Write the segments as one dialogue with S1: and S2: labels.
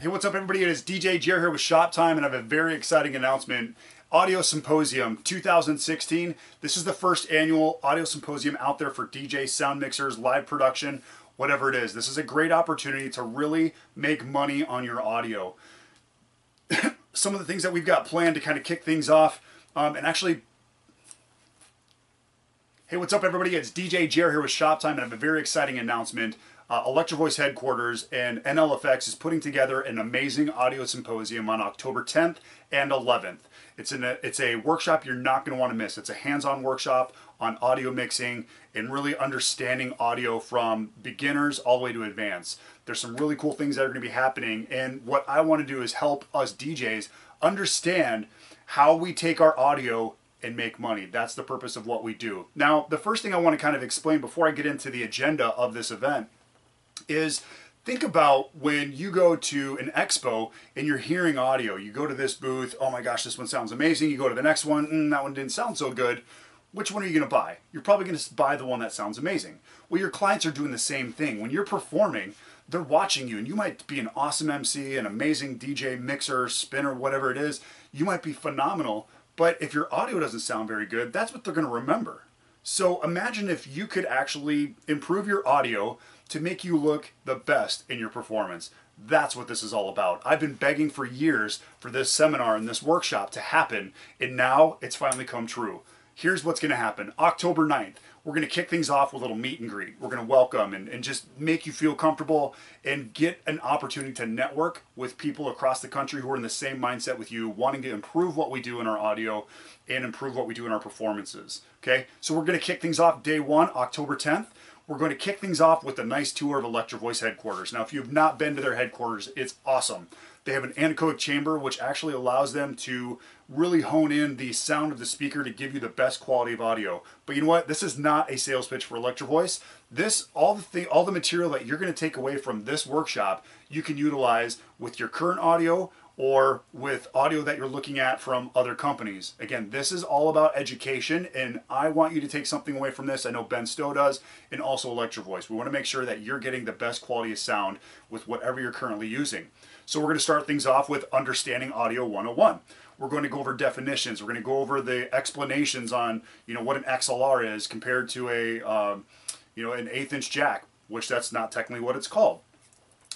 S1: Hey, what's up, everybody? It is DJ Jer here with Shop Time, and I have a very exciting announcement. Audio Symposium 2016. This is the first annual Audio Symposium out there for DJs, sound mixers, live production, whatever it is. This is a great opportunity to really make money on your audio. Some of the things that we've got planned to kind of kick things off, hey, what's up, everybody? It's DJ Jer here with Shop Time, and I have a very exciting announcement. Electro Voice headquarters and NLFX is putting together an amazing audio symposium on October 10th and 11th. It's a workshop you're not going to want to miss. It's a hands-on workshop on audio mixing and really understanding audio from beginners all the way to advanced. There's some really cool things that are going to be happening, and what I want to do is help us DJs understand how we take our audio and make money. That's the purpose of what we do. Now, the first thing I want to kind of explain before I get into the agenda of this event is think about when you go to an expo and you're hearing audio. You go to this booth, oh my gosh, this one sounds amazing. You go to the next one, that one didn't sound so good. Which one are you going to buy? You're probably going to buy the one that sounds amazing. Well, your clients are doing the same thing. When you're performing, they're watching you, and you might be an awesome MC, an amazing DJ, mixer, spinner, whatever it is. You might be phenomenal, but if your audio doesn't sound very good, that's what they're going to remember. So imagine if you could actually improve your audio to make you look the best in your performance. That's what this is all about. I've been begging for years for this seminar and this workshop to happen, and now it's finally come true. Here's what's going to happen. October 9th, we're going to kick things off with a little meet and greet. We're going to welcome and just make you feel comfortable and get an opportunity to network with people across the country who are in the same mindset with you, wanting to improve what we do in our audio and improve what we do in our performances. Okay, so we're going to kick things off day one, October 10th. We're going to kick things off with a nice tour of Electro Voice headquarters. Now, if you've not been to their headquarters, it's awesome. They have an anechoic chamber, which actually allows them to really hone in the sound of the speaker to give you the best quality of audio. But you know what? This is not a sales pitch for Electro Voice. All the material that you're going to take away from this workshop, you can utilize with your current audio or with audio that you're looking at from other companies. Again, this is all about education, and I want you to take something away from this. I know Ben Stowe does, and also Electro Voice. We want to make sure that you're getting the best quality of sound with whatever you're currently using. So we're going to start things off with Understanding Audio 101. We're going to go over definitions. We're going to go over the explanations on, what an XLR is compared to an 1/8-inch jack, which that's not technically what it's called.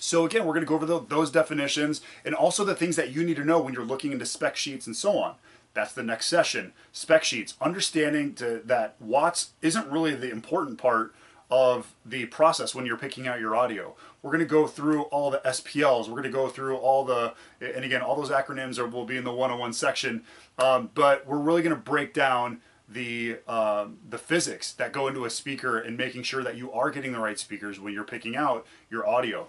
S1: So again, we're going to go over those definitions and also the things that you need to know when you're looking into spec sheets and so on. That's the next session. Spec sheets, understanding that watts isn't really the important part of the process when you're picking out your audio. We're going to go through all the SPLs. We're going to go through all those acronyms will be in the 101 section, but we're really going to break down the physics that go into a speaker and making sure that you are getting the right speakers when you're picking out your audio.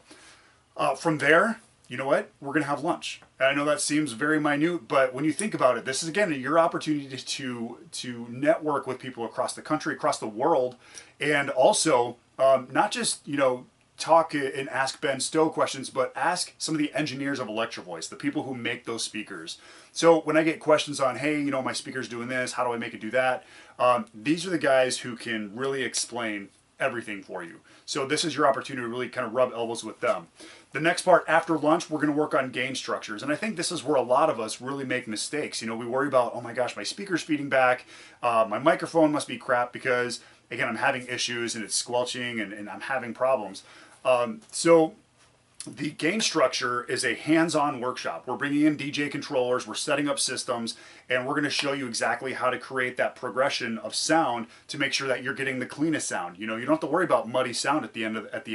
S1: From there, you know what? We're going to have lunch. And I know that seems very minute, but when you think about it, this is, again, your opportunity to network with people across the country, across the world, and also not just, talk and ask Ben Stowe questions, but ask some of the engineers of Electro Voice, the people who make those speakers. So when I get questions on, hey, my speaker's doing this, how do I make it do that? These are the guys who can really explain everything for you. So this is your opportunity to really kind of rub elbows with them. The next part, after lunch, we're going to work on gain structures. And I think this is where a lot of us really make mistakes. We worry about, oh my gosh, my speaker's feeding back. My microphone must be crap because, again, I'm having issues and it's squelching and I'm having problems. So the gain structure is a hands-on workshop. We're bringing in DJ controllers, we're setting up systems, and we're going to show you exactly how to create that progression of sound to make sure that you're getting the cleanest sound. You don't have to worry about muddy sound at the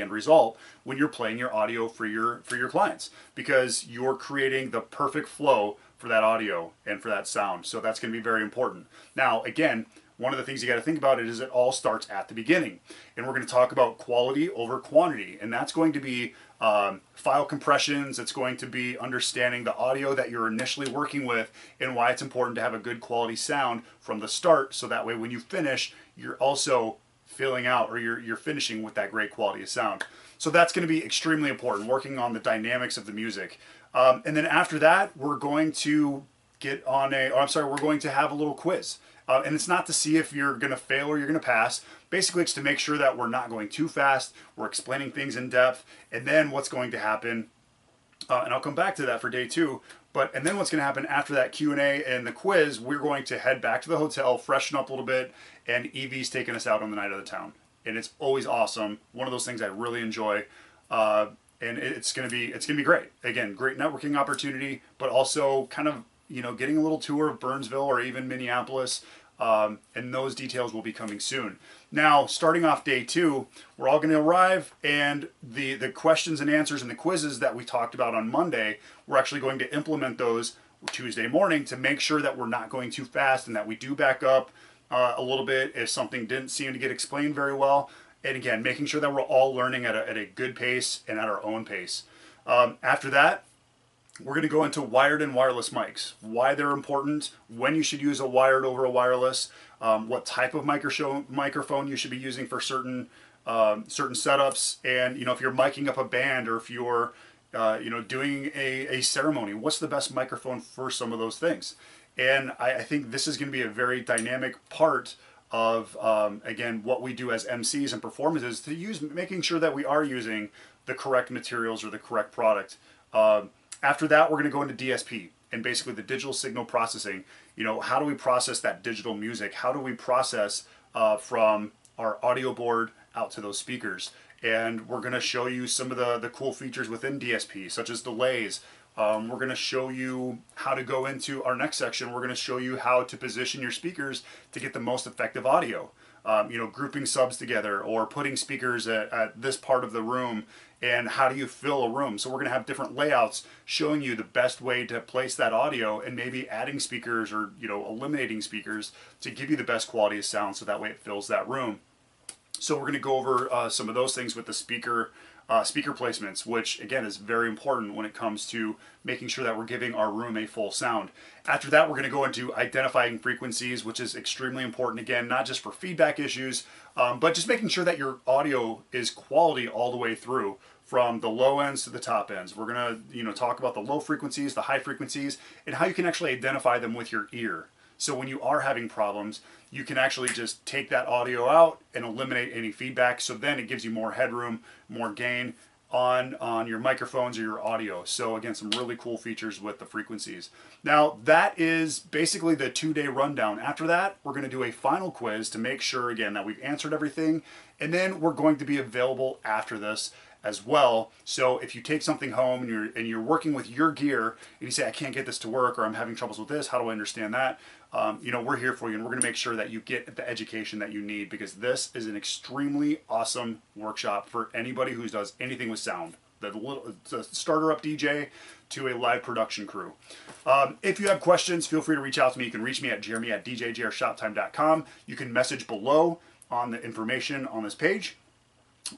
S1: end result when you're playing your audio for your clients, because you're creating the perfect flow for that audio and for that sound. So that's going to be very important. Now, again, one of the things you got to think about is it all starts at the beginning. And we're going to talk about quality over quantity. And that's going to be file compressions. It's going to be understanding the audio that you're initially working with and why it's important to have a good quality sound from the start. So that way when you finish, you're also filling out, or you're finishing with that great quality of sound. So that's going to be extremely important, working on the dynamics of the music. And then after that, we're going to we're going to have a little quiz. And it's not to see if you're going to fail or you're going to pass. Basically, it's to make sure that we're not going too fast, we're explaining things in depth, and then what's going to happen and I'll come back to that for day 2. And then what's going to happen after that Q&A and the quiz, we're going to head back to the hotel, freshen up a little bit, and Evie's taking us out on the night of the town. And it's always awesome. One of those things I really enjoy. And it's going to be great. Again, great networking opportunity, but also kind of, getting a little tour of Burnsville or even Minneapolis. And those details will be coming soon. Now, starting off day 2, we're all going to arrive, and the questions and answers and the quizzes that we talked about on Monday, we're actually going to implement those Tuesday morning to make sure that we're not going too fast and that we do back up a little bit if something didn't seem to get explained very well. And again, making sure that we're all learning at a good pace and at our own pace. After that, we're going to go into wired and wireless mics, why they're important, when you should use a wired over a wireless, what type of microphone you should be using for certain setups, and if you're miking up a band or if you're doing a ceremony, what's the best microphone for some of those things. And I think this is going to be a very dynamic part of again, what we do as MCs and performances, to making sure that we are using the correct materials or the correct product. After that, we're going to go into DSP and basically the digital signal processing. How do we process that digital music? How do we process from our audio board out to those speakers? And we're going to show you some of the cool features within DSP, such as delays. We're going to show you how to go into our next section. We're going to show you how to position your speakers to get the most effective audio. Grouping subs together or putting speakers at this part of the room, and how do you fill a room. So we're going to have different layouts showing you the best way to place that audio, and maybe adding speakers or eliminating speakers to give you the best quality of sound, so that way it fills that room. So we're going to go over some of those things with the speaker placements, which again is very important when it comes to making sure that we're giving our room a full sound. After that, we're going to go into identifying frequencies, which is extremely important, again, not just for feedback issues, but just making sure that your audio is quality all the way through, from the low ends to the top ends. We're going to talk about the low frequencies, the high frequencies, and how you can actually identify them with your ear. So when you are having problems, you can actually just take that audio out and eliminate any feedback. So then it gives you more headroom, more gain on your microphones or your audio. So again, some really cool features with the frequencies. Now that is basically the 2-day rundown. After that, we're going to do a final quiz to make sure again that we've answered everything. And then we're going to be available after this as well. So if you take something home and you're working with your gear and you say, I can't get this to work, or I'm having troubles with this, how do I understand that? We're here for you, and we're going to make sure that you get the education that you need, because this is an extremely awesome workshop for anybody who does anything with sound. The starter up DJ to a live production crew. If you have questions, feel free to reach out to me. You can reach me at jeremy@djjrshoptime.com. You can message below on the information on this page.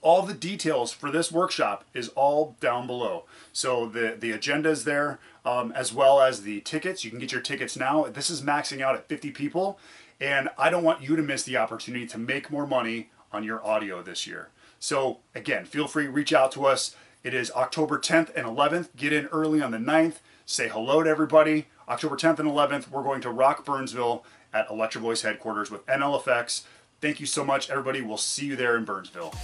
S1: All the details for this workshop is all down below. So the agenda is there, as well as the tickets. You can get your tickets now. This is maxing out at 50 people, and I don't want you to miss the opportunity to make more money on your audio this year. So again, feel free to reach out to us. It is October 10th and 11th. Get in early on the 9th. Say hello to everybody. October 10th and 11th, we're going to rock Burnsville at Electro Voice headquarters with NLFX. Thank you so much, everybody. We'll see you there in Burnsville.